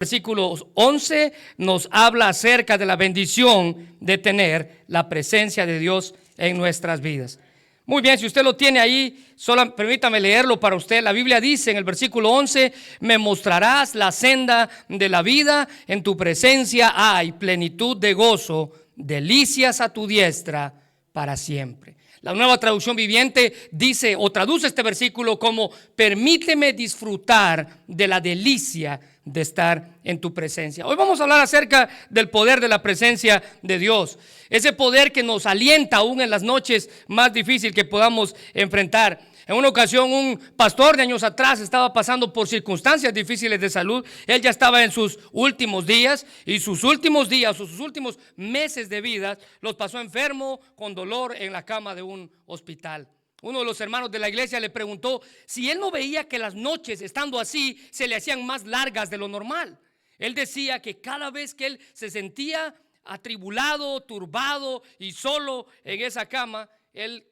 Versículo 11 nos habla acerca de la bendición de tener la presencia de Dios en nuestras vidas. Muy bien, si usted lo tiene ahí, solo permítame leerlo para usted. La Biblia dice en el versículo 11: me mostrarás la senda de la vida, en tu presencia hay plenitud de gozo, delicias a tu diestra para siempre. La Nueva Traducción Viviente dice o traduce este versículo como: permíteme disfrutar de la delicia de estar en tu presencia. Hoy vamos a hablar acerca del poder de la presencia de Dios. Ese poder que nos alienta aún en las noches más difíciles que podamos enfrentar. En una ocasión, un pastor de años atrás estaba pasando por circunstancias difíciles de salud. Él ya estaba en sus últimos días, y sus últimos días o sus últimos meses de vida los pasó enfermo, con dolor en la cama de un hospital. Uno de los hermanos de la iglesia le preguntó si él no veía que las noches, estando así, se le hacían más largas de lo normal. Él decía que cada vez que él se sentía atribulado, turbado y solo en esa cama, él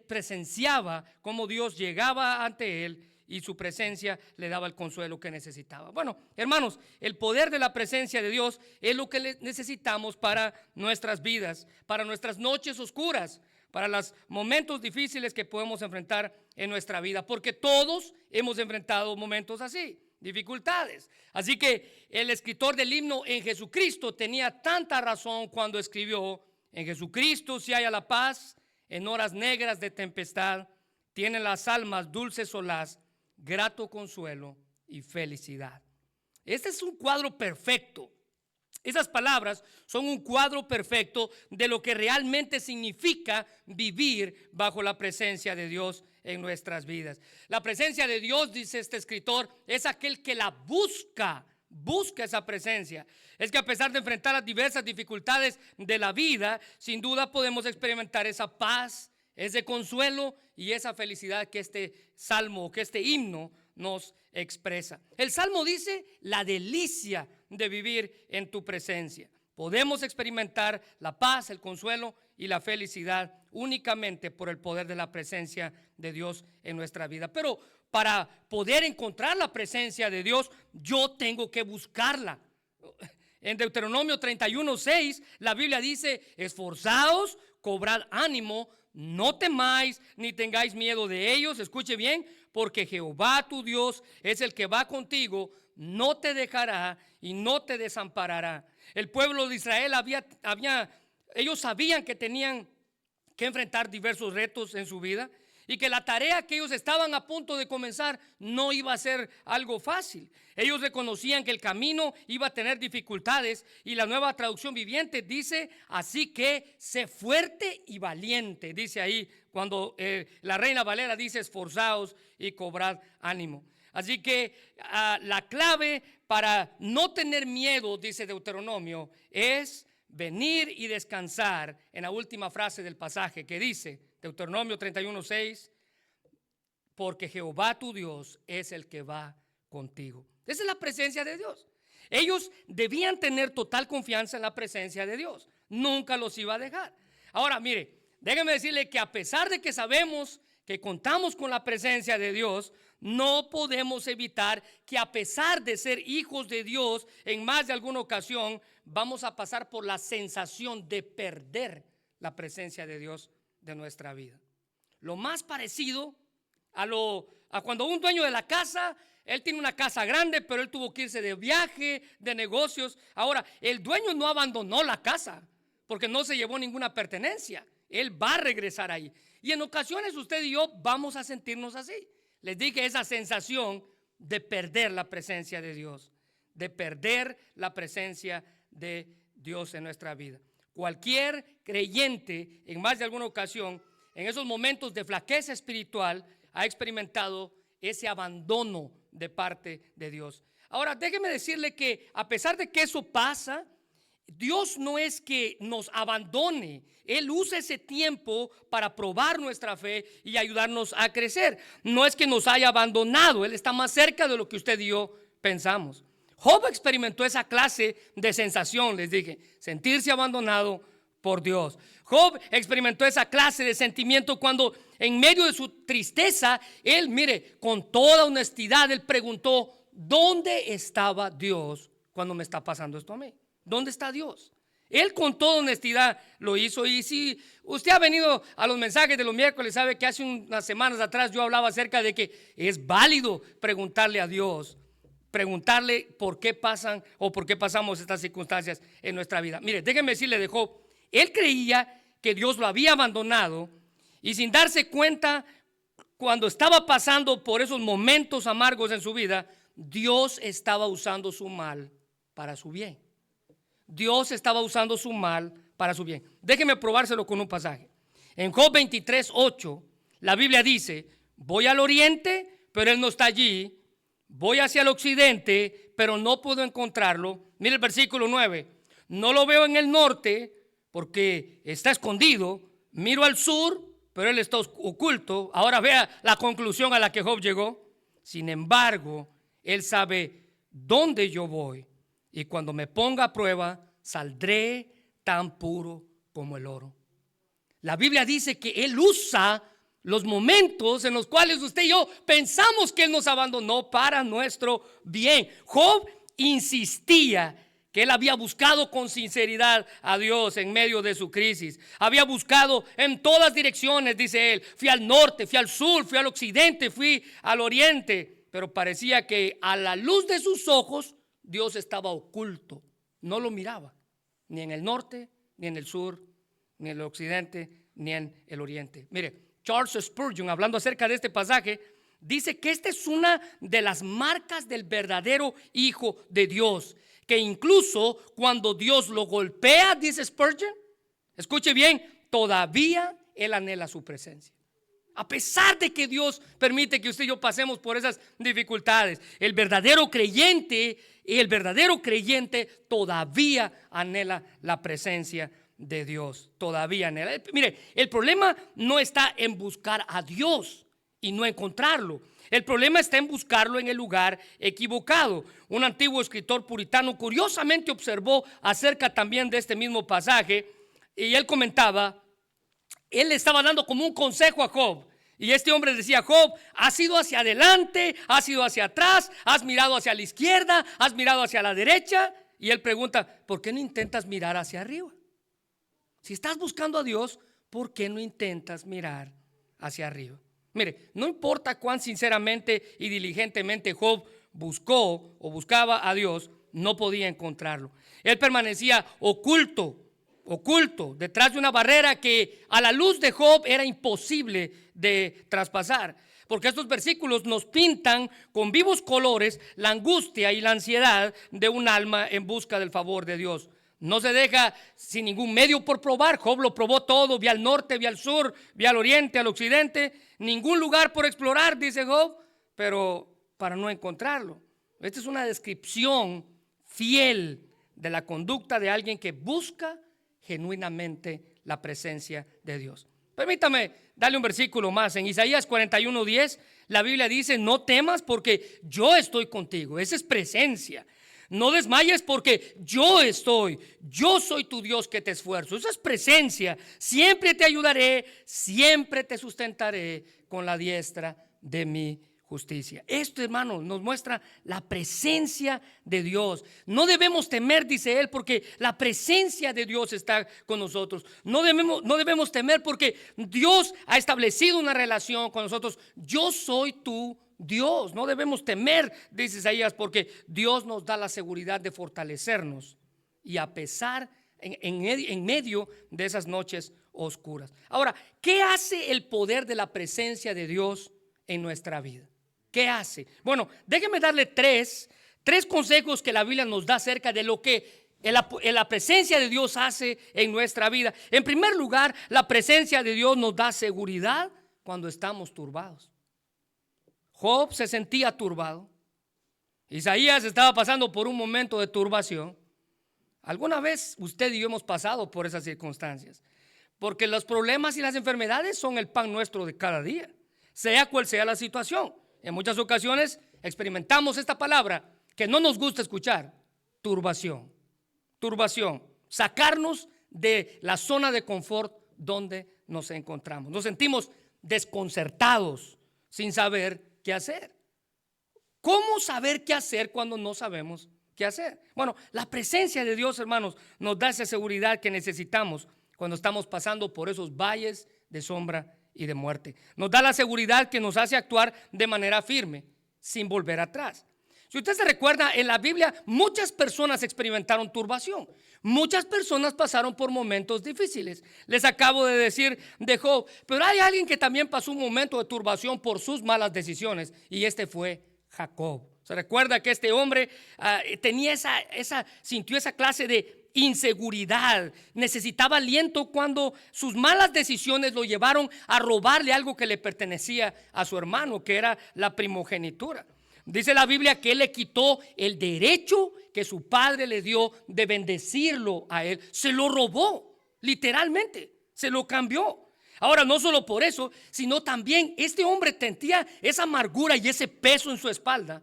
presenciaba cómo Dios llegaba ante él y su presencia le daba el consuelo que necesitaba. Bueno, hermanos, el poder de la presencia de Dios es lo que necesitamos para nuestras vidas, para nuestras noches oscuras, para los momentos difíciles que podemos enfrentar en nuestra vida, porque todos hemos enfrentado momentos así, dificultades. Así que el escritor del himno En Jesucristo tenía tanta razón cuando escribió: en Jesucristo se halla la paz, en horas negras de tempestad, tienen las almas dulce solaz, grato consuelo y felicidad. Este es un cuadro perfecto. Esas palabras son un cuadro perfecto de lo que realmente significa vivir bajo la presencia de Dios en nuestras vidas. La presencia de Dios, dice este escritor, es aquel que la busca esa presencia. Es que a pesar de enfrentar las diversas dificultades de la vida, sin duda podemos experimentar esa paz, ese consuelo y esa felicidad que este salmo, que este himno nos expresa. El salmo dice: la delicia de vivir en tu presencia. Podemos experimentar la paz, el consuelo y la felicidad únicamente por el poder de la presencia de Dios en nuestra vida. Pero para poder encontrar la presencia de Dios, yo tengo que buscarla. En Deuteronomio 31:6, la Biblia dice: esforzaos, cobrad ánimo, no temáis ni tengáis miedo de ellos. Escuche bien: porque Jehová tu Dios es el que va contigo, no te dejará y no te desamparará. El pueblo de Israel ellos sabían que tenían que enfrentar diversos retos en su vida, y que la tarea que ellos estaban a punto de comenzar no iba a ser algo fácil. Ellos reconocían que el camino iba a tener dificultades, y la Nueva Traducción Viviente dice: así que sé fuerte y valiente. Dice ahí, cuando la Reina Valera dice: esforzaos y cobrad ánimo. Así que la clave para no tener miedo, dice Deuteronomio, es venir y descansar en la última frase del pasaje, que dice Deuteronomio 31:6: porque Jehová tu Dios es el que va contigo. Esa es la presencia de Dios. Ellos debían tener total confianza en la presencia de Dios. Nunca los iba a dejar. Ahora, mire, déjeme decirle que a pesar de que sabemos que contamos con la presencia de Dios, no podemos evitar que, a pesar de ser hijos de Dios, en más de alguna ocasión vamos a pasar por la sensación de perder la presencia de Dios de nuestra vida. Lo más parecido a cuando un dueño de la casa, él tiene una casa grande, pero él tuvo que irse de viaje, de negocios. Ahora, el dueño no abandonó la casa porque no se llevó ninguna pertenencia. Él va a regresar ahí. Y en ocasiones usted y yo vamos a sentirnos así. Les dije, esa sensación de perder la presencia de Dios, de perder la presencia de Dios en nuestra vida. Cualquier creyente, en más de alguna ocasión, en esos momentos de flaqueza espiritual, ha experimentado ese abandono de parte de Dios. Ahora, déjeme decirle que a pesar de que eso pasa, Dios no es que nos abandone. Él usa ese tiempo para probar nuestra fe y ayudarnos a crecer. No es que nos haya abandonado. Él está más cerca de lo que usted y yo pensamos. Job experimentó esa clase de sensación, les dije, sentirse abandonado por Dios. Job experimentó esa clase de sentimiento cuando, en medio de su tristeza, él, mire, con toda honestidad, él preguntó: ¿dónde estaba Dios cuando me está pasando esto a mí? ¿Dónde está Dios? Él con toda honestidad lo hizo. Y si usted ha venido a los mensajes de los miércoles, sabe que hace unas semanas atrás yo hablaba acerca de que es válido preguntarle a Dios, preguntarle por qué pasan o por qué pasamos estas circunstancias en nuestra vida. Mire, déjeme decirle de Job, él creía que Dios lo había abandonado y sin darse cuenta, cuando estaba pasando por esos momentos amargos en su vida, Dios estaba usando su mal para su bien. Dios estaba usando su mal para su bien. Déjeme probárselo con un pasaje. En Job 23:8, la Biblia dice: voy al oriente, pero él no está allí. Voy hacia el occidente, pero no puedo encontrarlo. Mire el versículo 9. No lo veo en el norte, porque está escondido. Miro al sur, pero él está oculto. Ahora vea la conclusión a la que Job llegó. Sin embargo, él sabe dónde yo voy. Y cuando me ponga a prueba, saldré tan puro como el oro. La Biblia dice que Él usa los momentos en los cuales usted y yo pensamos que Él nos abandonó para nuestro bien. Job insistía que él había buscado con sinceridad a Dios en medio de su crisis. Había buscado en todas direcciones, dice él. Fui al norte, fui al sur, fui al occidente, fui al oriente. Pero parecía que a la luz de sus ojos Dios estaba oculto, no lo miraba, ni en el norte, ni en el sur, ni en el occidente, ni en el oriente. Mire, Charles Spurgeon, hablando acerca de este pasaje, dice que esta es una de las marcas del verdadero Hijo de Dios, que incluso cuando Dios lo golpea, dice Spurgeon, escuche bien, todavía él anhela su presencia. A pesar de que Dios permite que usted y yo pasemos por esas dificultades, el verdadero creyente todavía anhela la presencia de Dios. Todavía anhela. Mire, el problema no está en buscar a Dios y no encontrarlo. El problema está en buscarlo en el lugar equivocado. Un antiguo escritor puritano curiosamente observó acerca también de este mismo pasaje y él comentaba, él le estaba dando como un consejo a Job. Y este hombre decía: Job, has ido hacia adelante, has ido hacia atrás, has mirado hacia la izquierda, has mirado hacia la derecha. Y él pregunta: ¿por qué no intentas mirar hacia arriba? Si estás buscando a Dios, ¿por qué no intentas mirar hacia arriba? Mire, no importa cuán sinceramente y diligentemente Job buscó o buscaba a Dios, no podía encontrarlo. Él permanecía oculto detrás de una barrera que a la luz de Job era imposible de traspasar. Porque estos versículos nos pintan con vivos colores la angustia y la ansiedad de un alma en busca del favor de Dios. No se deja sin ningún medio por probar. Job lo probó todo, vi al norte, vi al sur, vi al oriente, al occidente. Ningún lugar por explorar, dice Job, pero para no encontrarlo. Esta es una descripción fiel de la conducta de alguien que busca genuinamente la presencia de Dios. Permítame darle un versículo más. En Isaías 41:10 la Biblia dice: no temas porque yo estoy contigo. Esa es presencia. No desmayes porque yo soy tu Dios que te esfuerzo. Esa es presencia. Siempre te ayudaré, siempre te sustentaré con la diestra de mi justicia. Esto, hermano, nos muestra la presencia de Dios. No debemos temer, dice él, porque la presencia de Dios está con nosotros. No debemos temer porque Dios ha establecido una relación con nosotros. Yo soy tu Dios. No debemos temer, dice Isaías, porque Dios nos da la seguridad de fortalecernos y a pesar en medio de esas noches oscuras. Ahora, ¿qué hace el poder de la presencia de Dios en nuestra vida? ¿Qué hace? Bueno, déjeme darle tres consejos que la Biblia nos da acerca de lo que la presencia de Dios hace en nuestra vida. En primer lugar, la presencia de Dios nos da seguridad cuando estamos turbados. Job se sentía turbado. Isaías estaba pasando por un momento de turbación. ¿Alguna vez usted y yo hemos pasado por esas circunstancias? Porque los problemas y las enfermedades son el pan nuestro de cada día, sea cual sea la situación. En muchas ocasiones experimentamos esta palabra que no nos gusta escuchar: turbación. Turbación, sacarnos de la zona de confort donde nos encontramos. Nos sentimos desconcertados sin saber qué hacer. ¿Cómo saber qué hacer cuando no sabemos qué hacer? Bueno, la presencia de Dios, hermanos, nos da esa seguridad que necesitamos cuando estamos pasando por esos valles de sombra y de muerte. Nos da la seguridad que nos hace actuar de manera firme, sin volver atrás. Si usted se recuerda, en la Biblia muchas personas experimentaron turbación. Muchas personas pasaron por momentos difíciles. Les acabo de decir de Job, pero hay alguien que también pasó un momento de turbación por sus malas decisiones, y este fue Jacob. Se recuerda que este hombre tenía sintió esa clase de inseguridad, necesitaba aliento cuando sus malas decisiones lo llevaron a robarle algo que le pertenecía a su hermano, que era la primogenitura. Dice la Biblia que él le quitó el derecho que su padre le dio de bendecirlo a él. Se lo robó, literalmente, se lo cambió. Ahora, no solo por eso, sino también este hombre sentía esa amargura y ese peso en su espalda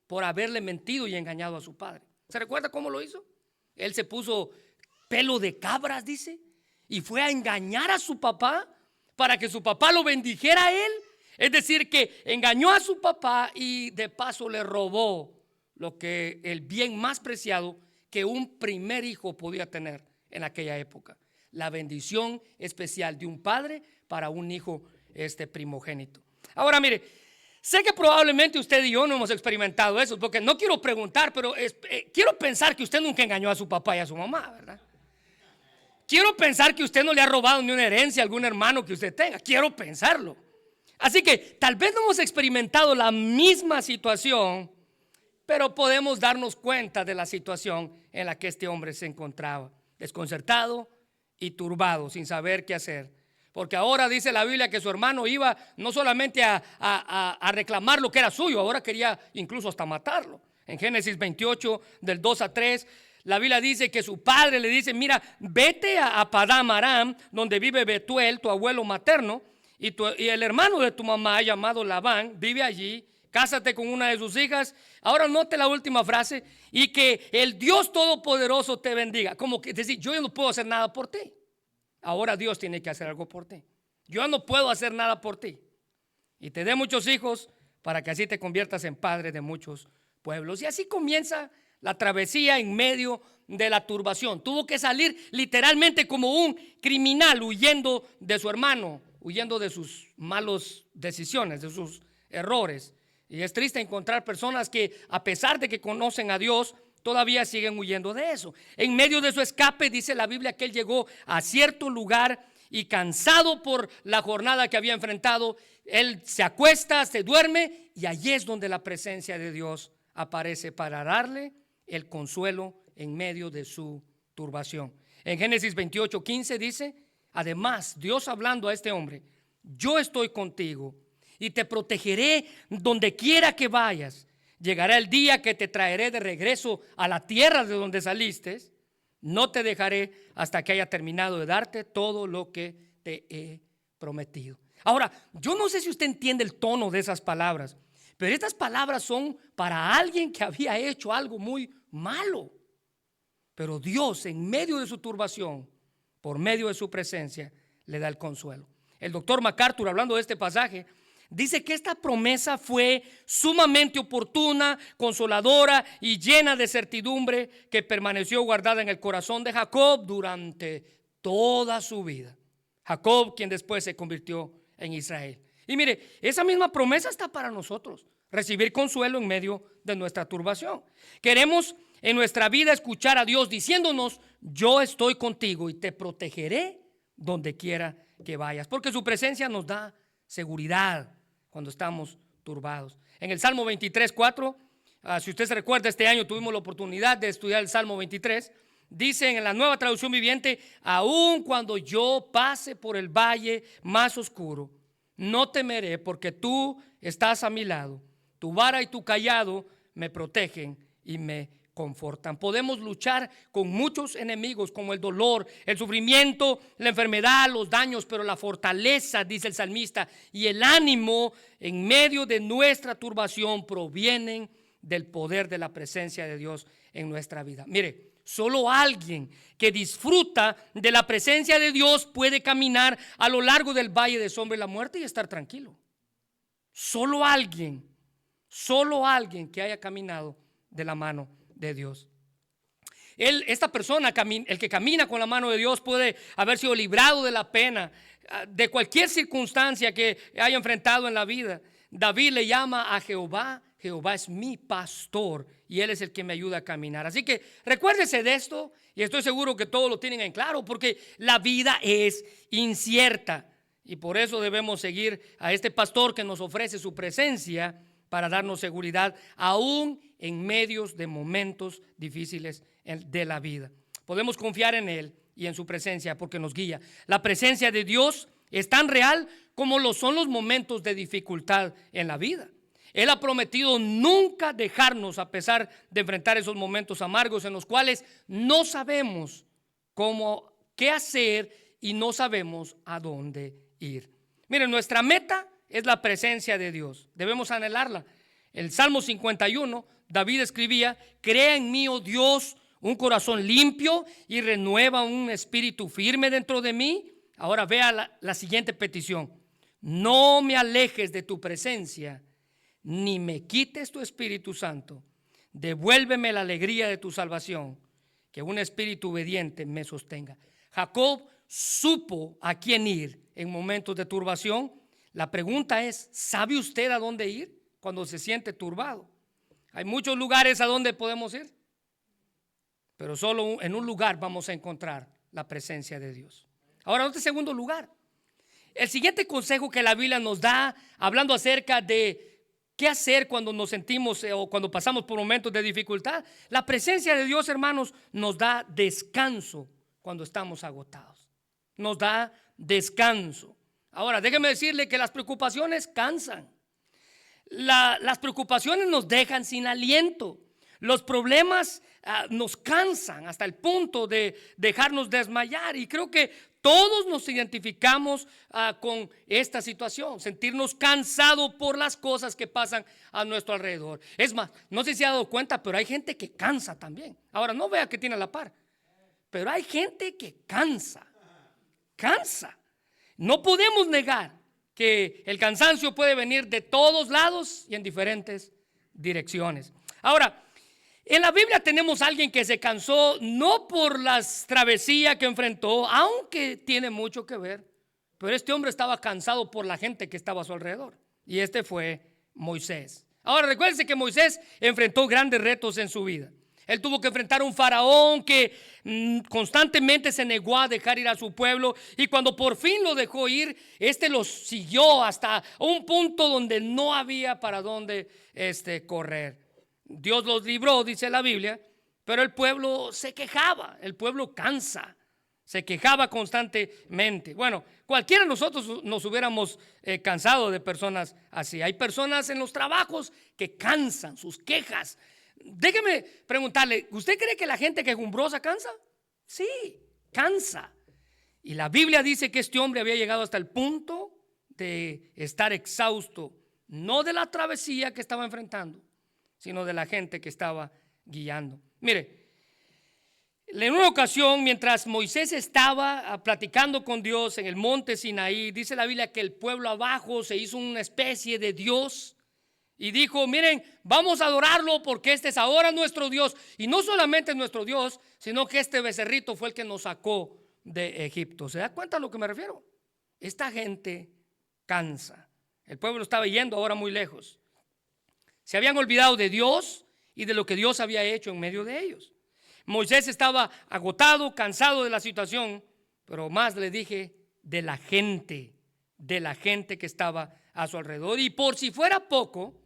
por haberle mentido y engañado a su padre. ¿Se recuerda cómo lo hizo? Él se puso pelo de cabras, dice, y fue a engañar a su papá para que su papá lo bendijera a él. Es decir, que engañó a su papá y de paso le robó el bien más preciado que un primer hijo podía tener en aquella época: la bendición especial de un padre para un hijo primogénito. Ahora mire, sé que probablemente usted y yo no hemos experimentado eso, porque no quiero preguntar, pero quiero pensar que usted nunca engañó a su papá y a su mamá, ¿verdad? Quiero pensar que usted no le ha robado ni una herencia a algún hermano que usted tenga. Quiero pensarlo. Así que tal vez no hemos experimentado la misma situación, pero podemos darnos cuenta de la situación en la que este hombre se encontraba, desconcertado y turbado, sin saber qué hacer. Porque ahora dice la Biblia que su hermano iba no solamente a reclamar lo que era suyo, ahora quería incluso hasta matarlo. En Génesis 28, del 2 a 3, la Biblia dice que su padre le dice: mira, vete a Padán Aram, donde vive Betuel, tu abuelo materno, y el hermano de tu mamá, llamado Labán, vive allí. Cásate con una de sus hijas. Ahora note la última frase: y que el Dios Todopoderoso te bendiga. Como que decir, yo no puedo hacer nada por ti. Ahora Dios tiene que hacer algo por ti. Yo no puedo hacer nada por ti. Y te dé muchos hijos para que así te conviertas en padre de muchos pueblos. Y así comienza la travesía en medio de la turbación. Tuvo que salir literalmente como un criminal, huyendo de su hermano, huyendo de sus malas decisiones, de sus errores. Y es triste encontrar personas que, a pesar de que conocen a Dios, todavía siguen huyendo de eso. En medio de su escape, dice la Biblia que él llegó a cierto lugar y, cansado por la jornada que había enfrentado, él se acuesta, se duerme, y allí es donde la presencia de Dios aparece para darle el consuelo en medio de su turbación. En Génesis 28:15 dice: además, Dios hablando a este hombre: yo estoy contigo y te protegeré donde quiera que vayas. Llegará el día que te traeré de regreso a la tierra de donde saliste. No te dejaré hasta que haya terminado de darte todo lo que te he prometido. Ahora, yo no sé si usted entiende el tono de esas palabras, pero estas palabras son para alguien que había hecho algo muy malo. Pero Dios, en medio de su turbación, por medio de su presencia, le da el consuelo. El doctor MacArthur, hablando de este pasaje, dice que esta promesa fue sumamente oportuna, consoladora y llena de certidumbre, que permaneció guardada en el corazón de Jacob durante toda su vida. Jacob, quien después se convirtió en Israel. Y mire, esa misma promesa está para nosotros: recibir consuelo en medio de nuestra turbación. Queremos en nuestra vida escuchar a Dios diciéndonos: yo estoy contigo y te protegeré donde quiera que vayas, porque su presencia nos da seguridad cuando estamos turbados. En el Salmo 23:4, si usted se recuerda, este año tuvimos la oportunidad de estudiar el Salmo 23. Dice en la Nueva Traducción Viviente: aun cuando yo pase por el valle más oscuro, no temeré, porque tú estás a mi lado. Tu vara y tu cayado me protegen y me confortan. Podemos luchar con muchos enemigos, como el dolor, el sufrimiento, la enfermedad, los daños, pero la fortaleza, dice el salmista, y el ánimo en medio de nuestra turbación provienen del poder de la presencia de Dios en nuestra vida. Mire, solo alguien que disfruta de la presencia de Dios puede caminar a lo largo del valle de sombra y la muerte y estar tranquilo. Solo alguien Solo alguien que haya caminado de la mano de Dios. Esta persona, el que camina con la mano de Dios, puede haber sido librado de la pena, de cualquier circunstancia que haya enfrentado en la vida. David le llama a Jehová: Jehová es mi pastor y Él es el que me ayuda a caminar. Así que recuérdese de esto, y estoy seguro que todos lo tienen en claro, porque la vida es incierta y por eso debemos seguir a este pastor que nos ofrece su presencia para darnos seguridad aún en medios de momentos difíciles de la vida. Podemos confiar en Él y en su presencia porque nos guía. La presencia de Dios es tan real como lo son los momentos de dificultad en la vida. Él ha prometido nunca dejarnos a pesar de enfrentar esos momentos amargos en los cuales no sabemos qué hacer y no sabemos a dónde ir. Miren, nuestra meta es la presencia de Dios. Debemos anhelarla. El Salmo 51, David escribía: crea en mí, oh Dios, un corazón limpio y renueva un espíritu firme dentro de mí. Ahora vea la siguiente petición: no me alejes de tu presencia, ni me quites tu Espíritu Santo. Devuélveme la alegría de tu salvación, que un espíritu obediente me sostenga. Jacob supo a quién ir en momentos de turbación. La pregunta es: ¿sabe usted a dónde ir cuando se siente turbado? Hay muchos lugares a donde podemos ir, pero solo en un lugar vamos a encontrar la presencia de Dios. Ahora, en segundo lugar, el siguiente consejo que la Biblia nos da, hablando acerca de qué hacer cuando nos sentimos o cuando pasamos por momentos de dificultad. La presencia de Dios, hermanos, nos da descanso cuando estamos agotados. Nos da descanso. Ahora, déjeme decirle que las preocupaciones cansan. Las preocupaciones nos dejan sin aliento. Los problemas nos cansan hasta el punto de dejarnos desmayar. Y creo que todos nos identificamos con esta situación, sentirnos cansados por las cosas que pasan a nuestro alrededor. Es más, no sé si se ha dado cuenta, pero hay gente que cansa también. Ahora, no vea que tiene a la par, pero hay gente que cansa. No podemos negar que el cansancio puede venir de todos lados y en diferentes direcciones. Ahora, en la Biblia tenemos a alguien que se cansó no por las travesías que enfrentó, aunque tiene mucho que ver, pero este hombre estaba cansado por la gente que estaba a su alrededor, y este fue Moisés. Ahora, recuérdense que Moisés enfrentó grandes retos en su vida. Él tuvo que enfrentar a un faraón que constantemente se negó a dejar ir a su pueblo, y cuando por fin lo dejó ir, este los siguió hasta un punto donde no había para dónde correr. Dios los libró, dice la Biblia, pero el pueblo se quejaba, el pueblo cansa, se quejaba constantemente. Bueno, cualquiera de nosotros nos hubiéramos cansado de personas así. Hay personas en los trabajos que cansan, sus quejas. Déjeme preguntarle, ¿usted cree que la gente quejumbrosa cansa? Sí, cansa. Y la Biblia dice que este hombre había llegado hasta el punto de estar exhausto, no de la travesía que estaba enfrentando, sino de la gente que estaba guiando. Mire, en una ocasión, mientras Moisés estaba platicando con Dios en el monte Sinaí, dice la Biblia que el pueblo abajo se hizo una especie de Dios y dijo: miren, vamos a adorarlo porque este es ahora nuestro Dios. Y no solamente nuestro Dios, sino que este becerrito fue el que nos sacó de Egipto. ¿Se da cuenta a lo que me refiero? Esta gente cansa. El pueblo estaba yendo ahora muy lejos. Se habían olvidado de Dios y de lo que Dios había hecho en medio de ellos. Moisés estaba agotado, cansado de la situación, pero más le dije, de la gente que estaba a su alrededor. Y por si fuera poco,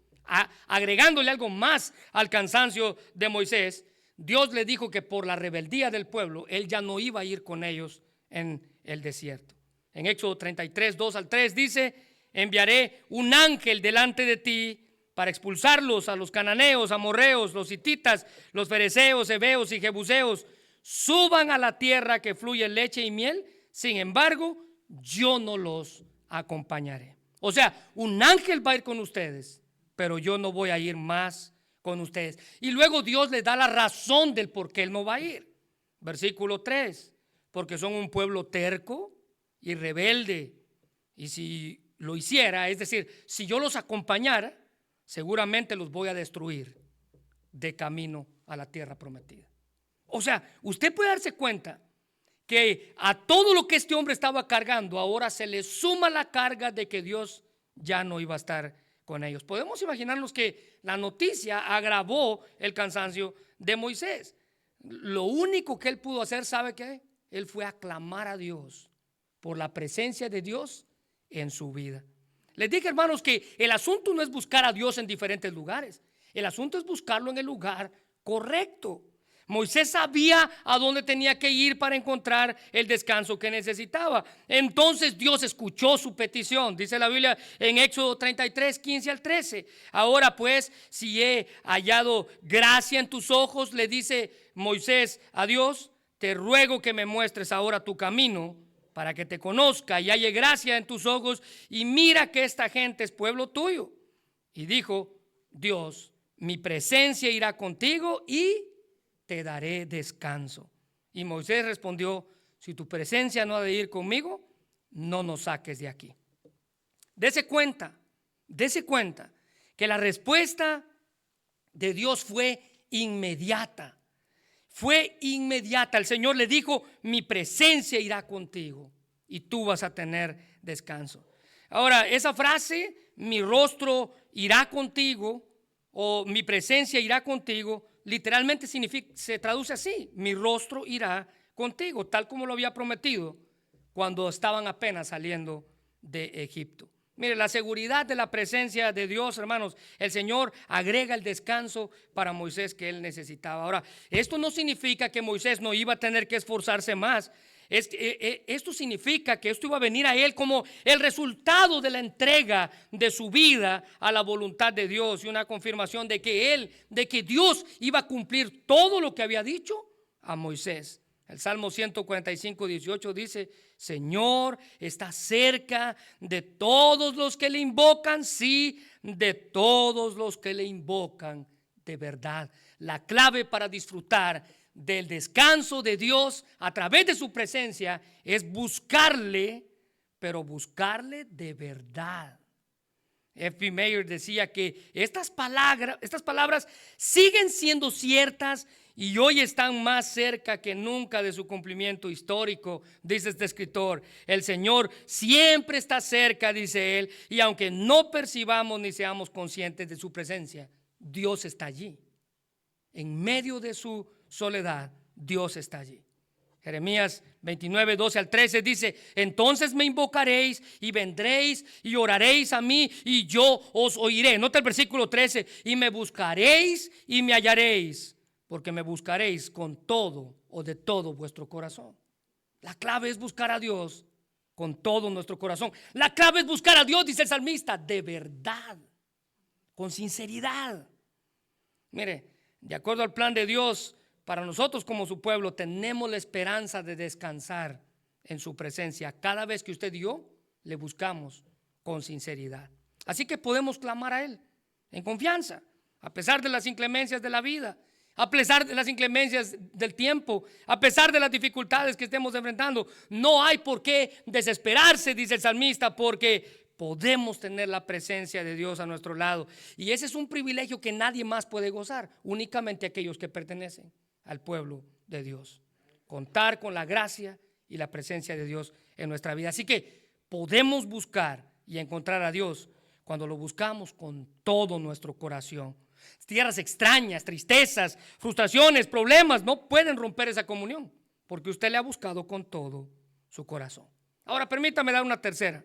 agregándole algo más al cansancio de Moisés, Dios le dijo que por la rebeldía del pueblo, él ya no iba a ir con ellos en el desierto. En Éxodo 33, 2 al 3 dice: enviaré un ángel delante de ti para expulsarlos a los cananeos, amorreos, los hititas, los fereceos, heveos y jebuseos. Suban a la tierra que fluye leche y miel, sin embargo, yo no los acompañaré. O sea, un ángel va a ir con ustedes, pero yo no voy a ir más con ustedes. Y luego Dios les da la razón del por qué él no va a ir. Versículo 3: porque son un pueblo terco y rebelde, y si lo hiciera, es decir, si yo los acompañara, seguramente los voy a destruir de camino a la tierra prometida. O sea, usted puede darse cuenta que a todo lo que este hombre estaba cargando, ahora se le suma la carga de que Dios ya no iba a estar con ellos. Podemos imaginarnos que la noticia agravó el cansancio de Moisés. Lo único que él pudo hacer, ¿sabe qué? Él fue a clamar a Dios por la presencia de Dios en su vida. Les dije, hermanos, que el asunto no es buscar a Dios en diferentes lugares. El asunto es buscarlo en el lugar correcto. Moisés sabía a dónde tenía que ir para encontrar el descanso que necesitaba. Entonces Dios escuchó su petición. Dice la Biblia en Éxodo 33, 15 al 13. Ahora pues, si he hallado gracia en tus ojos, le dice Moisés a Dios, te ruego que me muestres ahora tu camino para que te conozca y halle gracia en tus ojos, y mira que esta gente es pueblo tuyo. Y dijo Dios, mi presencia irá contigo y te daré descanso. Y Moisés respondió, si tu presencia no ha de ir conmigo, no nos saques de aquí. Dese cuenta que la respuesta de Dios fue inmediata. Fue inmediata. El Señor le dijo, mi presencia irá contigo y tú vas a tener descanso. Ahora, esa frase, mi rostro irá contigo, o mi presencia irá contigo, literalmente se traduce así, mi rostro irá contigo, tal como lo había prometido cuando estaban apenas saliendo de Egipto. Mire, la seguridad de la presencia de Dios, hermanos, el Señor agrega el descanso para Moisés que él necesitaba. Ahora, esto no significa que Moisés no iba a tener que esforzarse más. Esto significa que esto iba a venir a él como el resultado de la entrega de su vida a la voluntad de Dios, y una confirmación de que Dios iba a cumplir todo lo que había dicho a Moisés. El Salmo 145, 18 dice, Señor, está cerca de todos los que le invocan, sí, de todos los que le invocan de verdad. La clave para disfrutar del descanso de Dios a través de su presencia es buscarle, pero buscarle de verdad. F.B. Meyer decía que estas palabras siguen siendo ciertas y hoy están más cerca que nunca de su cumplimiento histórico, dice este escritor. El Señor siempre está cerca, dice él, y aunque no percibamos ni seamos conscientes de su presencia, Dios está allí. En medio de su soledad, Dios está allí. Jeremías 29, 12 al 13 dice, entonces me invocaréis y vendréis y oraréis a mí y yo os oiré. Nota el versículo 13, y me buscaréis y me hallaréis, porque me buscaréis con todo o de todo vuestro corazón. La clave es buscar a Dios con todo nuestro corazón. La clave es buscar a Dios, dice el salmista, de verdad, con sinceridad. Mire, de acuerdo al plan de Dios, para nosotros como su pueblo tenemos la esperanza de descansar en su presencia. Cada vez que usted y yo le buscamos con sinceridad. Así que podemos clamar a Él en confianza, a pesar de las inclemencias de la vida, a pesar de las inclemencias del tiempo, a pesar de las dificultades que estemos enfrentando. No hay por qué desesperarse, dice el salmista, porque podemos tener la presencia de Dios a nuestro lado. Y ese es un privilegio que nadie más puede gozar, únicamente aquellos que pertenecen al pueblo de Dios. Contar con la gracia y la presencia de Dios en nuestra vida. Así que podemos buscar y encontrar a Dios cuando lo buscamos con todo nuestro corazón. Tierras extrañas, tristezas, frustraciones, problemas no pueden romper esa comunión, porque usted le ha buscado con todo su corazón. Ahora permítame dar una tercera.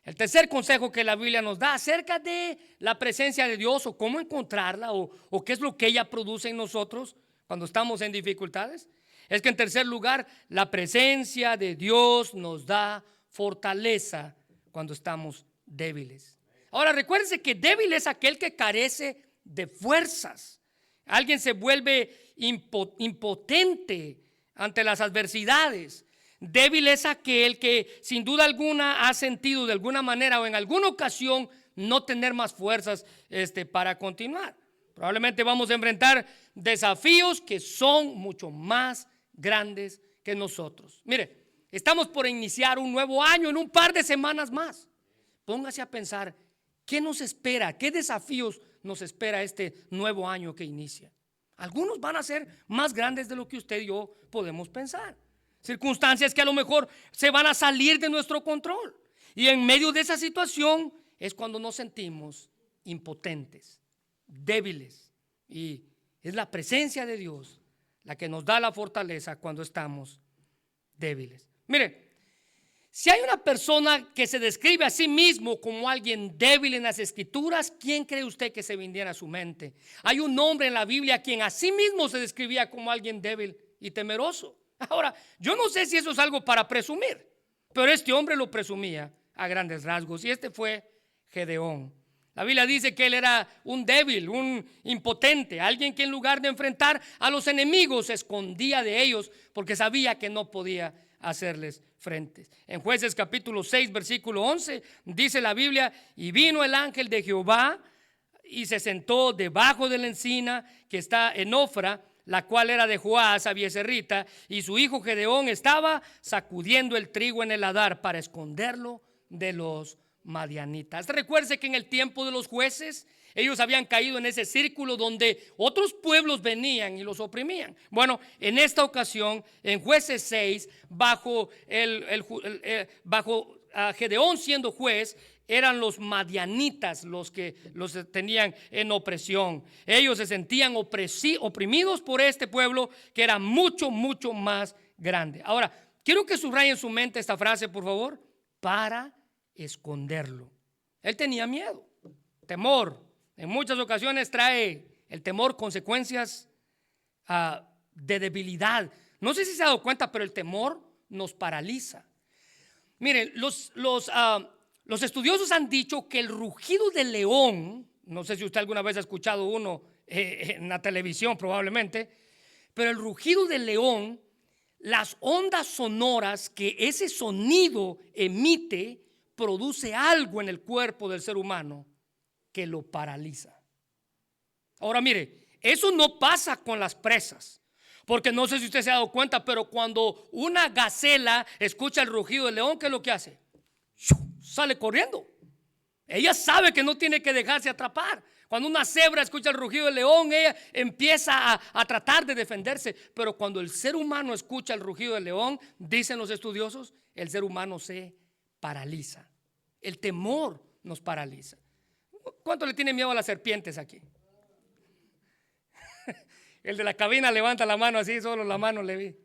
El tercer consejo que la Biblia nos da acerca de la presencia de Dios, o cómo encontrarla, o qué es lo que ella produce en nosotros cuando estamos en dificultades, es que en tercer lugar, la presencia de Dios nos da fortaleza cuando estamos débiles. Ahora recuérdense que débil es aquel que carece de fuerzas. Alguien se vuelve impotente ante las adversidades. Débil es aquel que sin duda alguna ha sentido de alguna manera o en alguna ocasión no tener más fuerzas para continuar. Probablemente vamos a enfrentar desafíos que son mucho más grandes que nosotros. Mire, estamos por iniciar un nuevo año en un par de semanas más. Póngase a pensar ¿Qué nos espera? ¿Qué desafíos nos espera este nuevo año que inicia? Algunos van a ser más grandes de lo que usted y yo podemos pensar. Circunstancias que a lo mejor se van a salir de nuestro control. Y en medio de esa situación es cuando nos sentimos impotentes, débiles. Y es la presencia de Dios la que nos da la fortaleza cuando estamos débiles. Mire, si hay una persona que se describe a sí mismo como alguien débil en las Escrituras, ¿quién cree usted que se viniera a su mente? Hay un hombre en la Biblia quien a sí mismo se describía como alguien débil y temeroso. Ahora, yo no sé si eso es algo para presumir, pero este hombre lo presumía a grandes rasgos, y este fue Gedeón. La Biblia dice que él era un débil, un impotente, alguien que en lugar de enfrentar a los enemigos se escondía de ellos porque sabía que no podía hacerles frente. En Jueces capítulo 6 versículo 11 dice la Biblia: y vino el ángel de Jehová y se sentó debajo de la encina que está en Ofra, la cual era de Joás Abieserrita, y su hijo Gedeón estaba sacudiendo el trigo en el hadar para esconderlo de los madianitas. Recuerde que en el tiempo de los jueces ellos habían caído en ese círculo donde otros pueblos venían y los oprimían. Bueno, en esta ocasión, en Jueces 6, bajo Gedeón siendo juez, eran los madianitas los que los tenían en opresión. Ellos se sentían oprimidos por este pueblo que era mucho, mucho más grande. Ahora, quiero que subrayen en su mente esta frase, por favor: para esconderlo. Él tenía miedo, temor. En muchas ocasiones trae el temor consecuencias de debilidad. No sé si se ha dado cuenta, pero el temor nos paraliza. Miren, los estudiosos han dicho que el rugido del león, no sé si usted alguna vez ha escuchado uno en la televisión probablemente, pero el rugido del león, las ondas sonoras que ese sonido emite, produce algo en el cuerpo del ser humano que lo paraliza. Ahora mire, eso no pasa con las presas, porque no sé si usted se ha dado cuenta, pero cuando una gacela escucha el rugido del león, ¿qué es lo que hace? Sale corriendo. Ella sabe que no tiene que dejarse atrapar. Cuando una cebra escucha el rugido del león, ella empieza a tratar de defenderse. Pero cuando el ser humano escucha el rugido del león, dicen los estudiosos, el ser humano se paraliza. El temor nos paraliza. ¿Cuánto le tiene miedo a las serpientes aquí? El de la cabina levanta la mano así, solo la mano le vi.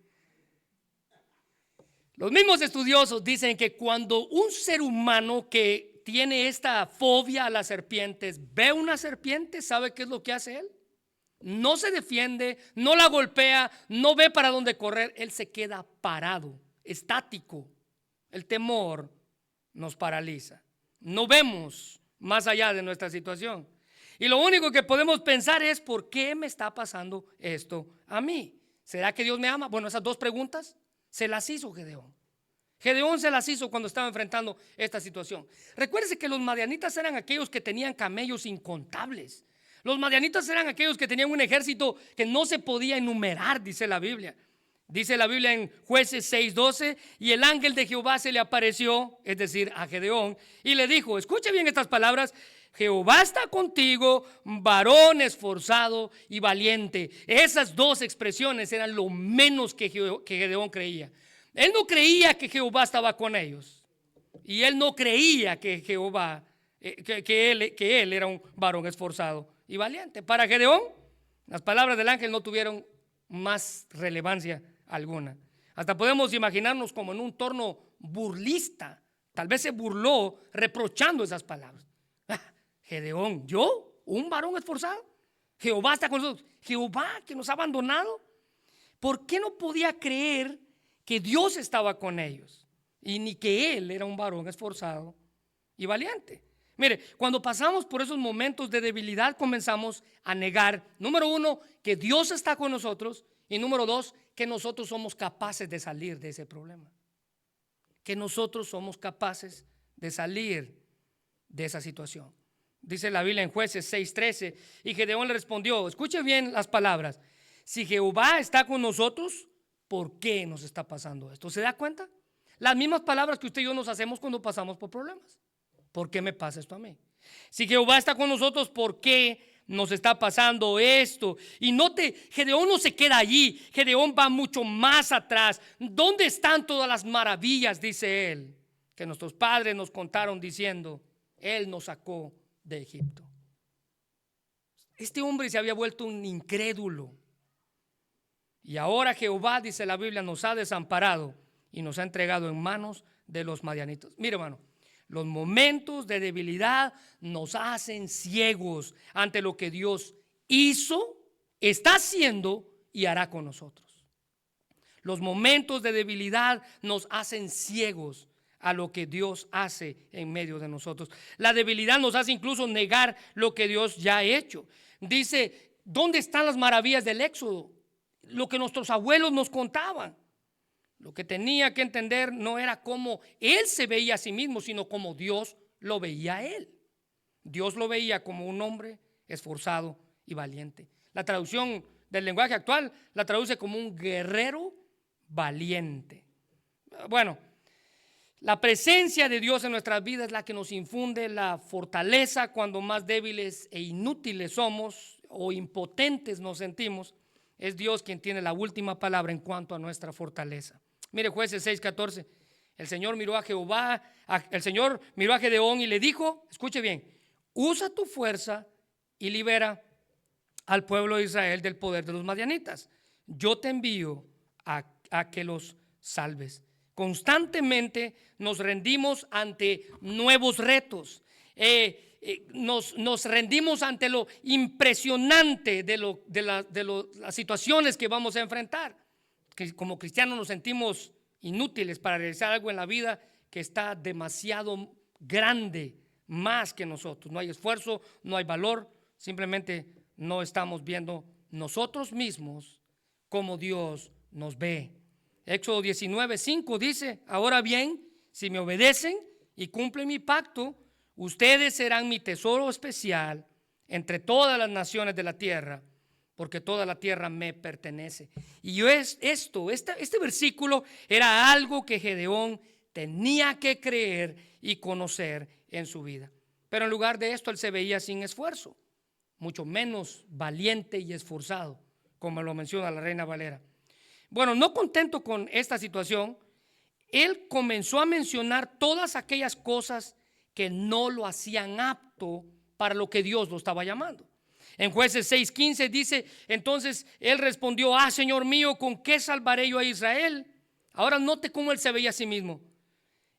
Los mismos estudiosos dicen que cuando un ser humano que tiene esta fobia a las serpientes ve una serpiente, ¿sabe qué es lo que hace él? No se defiende, no la golpea, no ve para dónde correr, él se queda parado, estático. El temor nos paraliza. No vemos más allá de nuestra situación. Y lo único que podemos pensar es: ¿por qué me está pasando esto a mí? ¿Será que Dios me ama? Bueno, esas dos preguntas se las hizo Gedeón. Gedeón se las hizo cuando estaba enfrentando esta situación. Recuérdese que los madianitas eran aquellos que tenían camellos incontables. Los madianitas eran aquellos que tenían un ejército que no se podía enumerar, dice la Biblia. Dice la Biblia en Jueces 6:12: y el ángel de Jehová se le apareció, es decir, a Gedeón, y le dijo, escuche bien estas palabras: Jehová está contigo, varón esforzado y valiente. Esas dos expresiones eran lo menos que Gedeón creía. Él no creía que Jehová estaba con ellos, y él no creía que Jehová, que él era un varón esforzado y valiente. Para Gedeón, las palabras del ángel no tuvieron más relevancia alguna. Hasta podemos imaginarnos como en un tono burlista. Tal vez se burló reprochando esas palabras. Gedeón, ¿yo? ¿Un varón esforzado? Jehová está con nosotros. Jehová que nos ha abandonado. ¿Por qué no podía creer que Dios estaba con ellos y ni que él era un varón esforzado y valiente? Mire, cuando pasamos por esos momentos de debilidad, comenzamos a negar, número uno, que Dios está con nosotros, y número dos, que nosotros somos capaces de salir de ese problema. Que nosotros somos capaces de salir de esa situación. Dice la Biblia en Jueces 6:13: y Gedeón le respondió, escuche bien las palabras: si Jehová está con nosotros, ¿por qué nos está pasando esto? ¿Se da cuenta? Las mismas palabras que usted y yo nos hacemos cuando pasamos por problemas. ¿Por qué me pasa esto a mí? Si Jehová está con nosotros, ¿por qué nos está pasando esto? Y note, Gedeón no se queda allí. Gedeón va mucho más atrás. ¿Dónde están todas las maravillas? Dice él, que nuestros padres nos contaron diciendo, Él nos sacó de Egipto. Este hombre se había vuelto un incrédulo. Y ahora Jehová, dice la Biblia, nos ha desamparado y nos ha entregado en manos de los madianitas. Mire, hermano, los momentos de debilidad nos hacen ciegos ante lo que Dios hizo, está haciendo y hará con nosotros. Los momentos de debilidad nos hacen ciegos a lo que Dios hace en medio de nosotros. La debilidad nos hace incluso negar lo que Dios ya ha hecho. Dice, ¿dónde están las maravillas del Éxodo? Lo que nuestros abuelos nos contaban. Lo que tenía que entender no era cómo él se veía a sí mismo, sino cómo Dios lo veía a él. Dios lo veía como un hombre esforzado y valiente. La traducción del lenguaje actual la traduce como un guerrero valiente. Bueno, la presencia de Dios en nuestras vidas es la que nos infunde la fortaleza cuando más débiles e inútiles somos o impotentes nos sentimos. Es Dios quien tiene la última palabra en cuanto a nuestra fortaleza. Mire, Jueces 6:14. El Señor miró a Gedeón y le dijo, escuche bien, usa tu fuerza y libera al pueblo de Israel del poder de los madianitas. Yo te envío a que los salves. Constantemente nos rendimos ante nuevos retos. Nos rendimos ante lo impresionante de las situaciones que vamos a enfrentar. Que como cristianos nos sentimos inútiles para realizar algo en la vida que está demasiado grande, más que nosotros. No hay esfuerzo, no hay valor, simplemente no estamos viendo nosotros mismos como Dios nos ve. Éxodo 19:5 dice, ahora bien, si me obedecen y cumplen mi pacto, ustedes serán mi tesoro especial entre todas las naciones de la tierra, porque toda la tierra me pertenece. Y este versículo era algo que Gedeón tenía que creer y conocer en su vida. Pero en lugar de esto, él se veía sin esfuerzo, mucho menos valiente y esforzado, como lo menciona la Reina Valera. Bueno, no contento con esta situación, él comenzó a mencionar todas aquellas cosas que no lo hacían apto para lo que Dios lo estaba llamando. En Jueces 6:15 dice, entonces él respondió, Señor mío, ¿con qué salvaré yo a Israel? Ahora note cómo él se veía a sí mismo.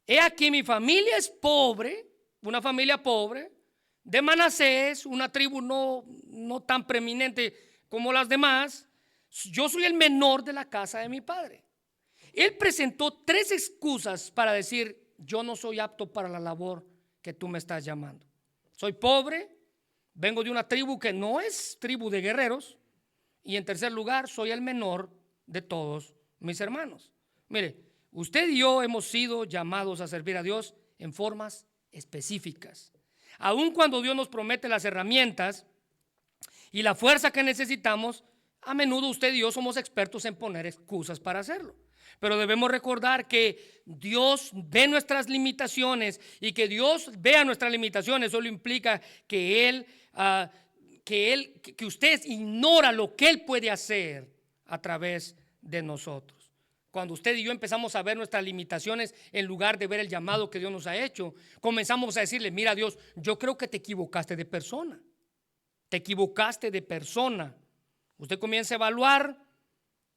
He aquí mi familia es pobre, una familia pobre, de Manasés, una tribu no tan preeminente como las demás. Yo soy el menor de la casa de mi padre. Él presentó 3 excusas para decir, yo no soy apto para la labor que tú me estás llamando. Soy pobre, vengo de una tribu que no es tribu de guerreros, y en tercer lugar, soy el menor de todos mis hermanos. Mire, usted y yo hemos sido llamados a servir a Dios en formas específicas. Aun cuando Dios nos promete las herramientas y la fuerza que necesitamos, a menudo usted y yo somos expertos en poner excusas para hacerlo. Pero debemos recordar que Dios ve nuestras limitaciones, y que Dios vea nuestras limitaciones solo implica que usted ignora lo que Él puede hacer a través de nosotros. Cuando usted y yo empezamos a ver nuestras limitaciones en lugar de ver el llamado que Dios nos ha hecho, comenzamos a decirle, mira Dios, yo creo que te equivocaste de persona. Te equivocaste de persona. Usted comienza a evaluar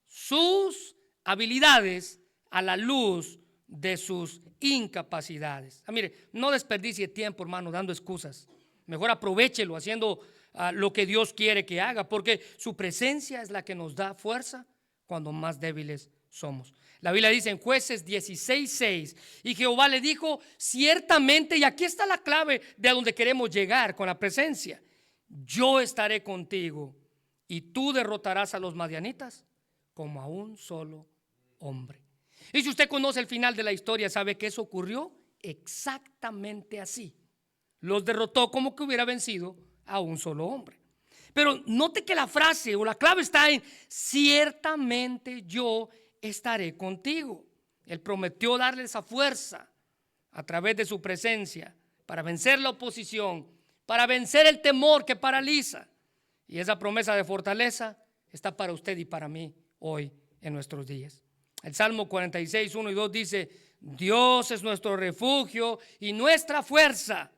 sus habilidades a la luz de sus incapacidades. Mire, no desperdicie tiempo, hermano, dando excusas. Mejor aprovéchelo haciendo lo que Dios quiere que haga, porque su presencia es la que nos da fuerza cuando más débiles somos. La Biblia dice en Jueces 16:6, y Jehová le dijo, ciertamente, y aquí está la clave de a donde queremos llegar con la presencia, yo estaré contigo y tú derrotarás a los madianitas como a un solo hombre. Y si usted conoce el final de la historia, sabe que eso ocurrió exactamente así. Los derrotó como que hubiera vencido a un solo hombre. Pero note que la frase o la clave está en ciertamente yo estaré contigo. Él prometió darle esa fuerza a través de su presencia para vencer la oposición para vencer el temor que paraliza. Y esa promesa de fortaleza está para usted y para mí hoy en nuestros días. El Salmo 46, 1 y 2 dice: Dios es nuestro refugio y nuestra fuerza.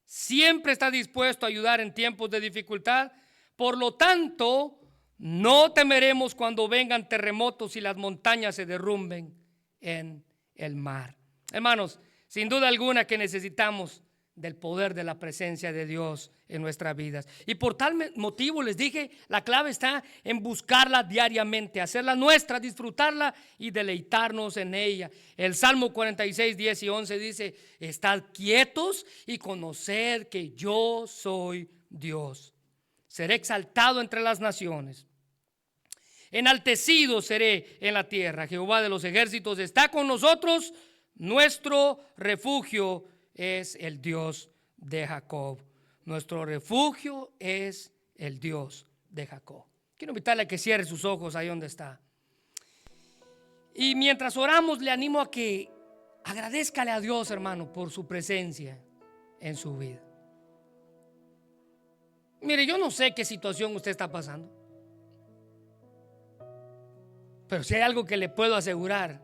Siempre está dispuesto a ayudar en tiempos de dificultad. Por lo tanto, no temeremos cuando vengan terremotos y las montañas se derrumben en el mar. Hermanos, sin duda alguna que necesitamos del poder de la presencia de Dios en nuestras vidas. Y por tal motivo les dije, la clave está en buscarla diariamente, hacerla nuestra, disfrutarla y deleitarnos en ella. El Salmo 46, 10 y 11 dice: estad quietos y conoced que yo soy Dios. Seré exaltado entre las naciones, enaltecido seré en la tierra. Jehová de los ejércitos está con nosotros, nuestro refugio es el Dios de Jacob. Nuestro refugio es el Dios de Jacob. Quiero invitarle a que cierre sus ojos ahí donde está. Y mientras oramos, le animo a que agradézcale a Dios, hermano, por su presencia en su vida. Mire, yo no sé qué situación usted está pasando, pero si hay algo que le puedo asegurar,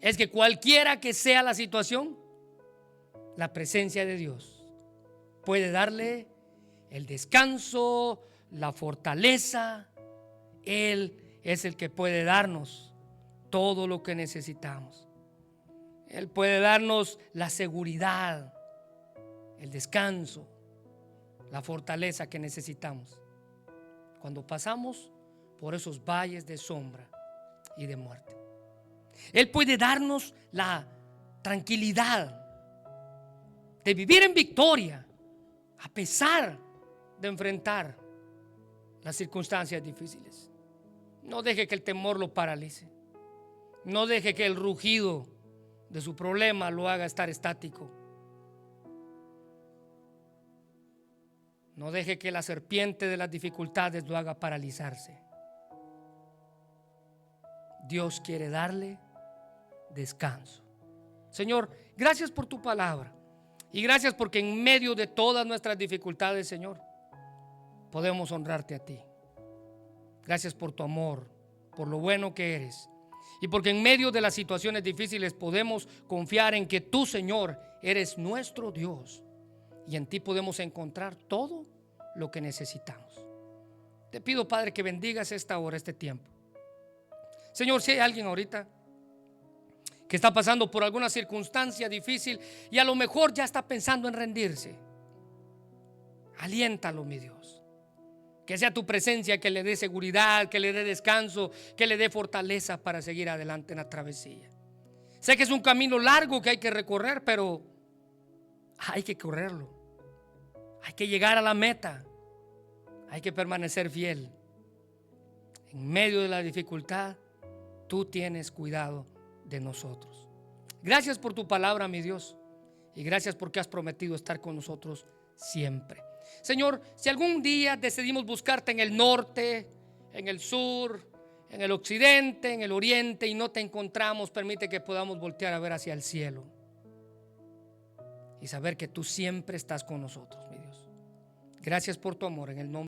es que cualquiera que sea la situación, la presencia de Dios puede darle el descanso, la fortaleza. Él es el que puede darnos todo lo que necesitamos. Él puede darnos la seguridad, el descanso, la fortaleza que necesitamos cuando pasamos por esos valles de sombra y de muerte. Él puede darnos la tranquilidad de vivir en victoria a pesar de enfrentar las circunstancias difíciles. No deje que el temor lo paralice. No deje que el rugido de su problema lo haga estar estático. No deje que la serpiente de las dificultades lo haga paralizarse. Dios quiere darle descanso. Señor, gracias por tu palabra. Y gracias porque en medio de todas nuestras dificultades, Señor, podemos honrarte a ti. Gracias por tu amor, por lo bueno que eres. Y porque en medio de las situaciones difíciles podemos confiar en que tú, Señor, eres nuestro Dios. Y en ti podemos encontrar todo lo que necesitamos. Te pido, Padre, que bendigas esta hora, este tiempo. Señor, si hay alguien ahorita que está pasando por alguna circunstancia difícil y a lo mejor ya está pensando en rendirse, aliéntalo, mi Dios. Que sea tu presencia que le dé seguridad, que le dé descanso, que le dé fortaleza para seguir adelante en la travesía. Sé que es un camino largo que hay que recorrer, pero hay que correrlo. Hay que llegar a la meta. Hay que permanecer fiel. En medio de la dificultad, tú tienes cuidado de nosotros. Gracias por tu palabra, mi Dios, y gracias porque has prometido estar con nosotros siempre. Señor, si algún día decidimos buscarte en el norte, en el sur, en el occidente, en el oriente y no te encontramos, permite que podamos voltear a ver hacia el cielo y saber que tú siempre estás con nosotros, mi Dios. Gracias por tu amor, en el nombre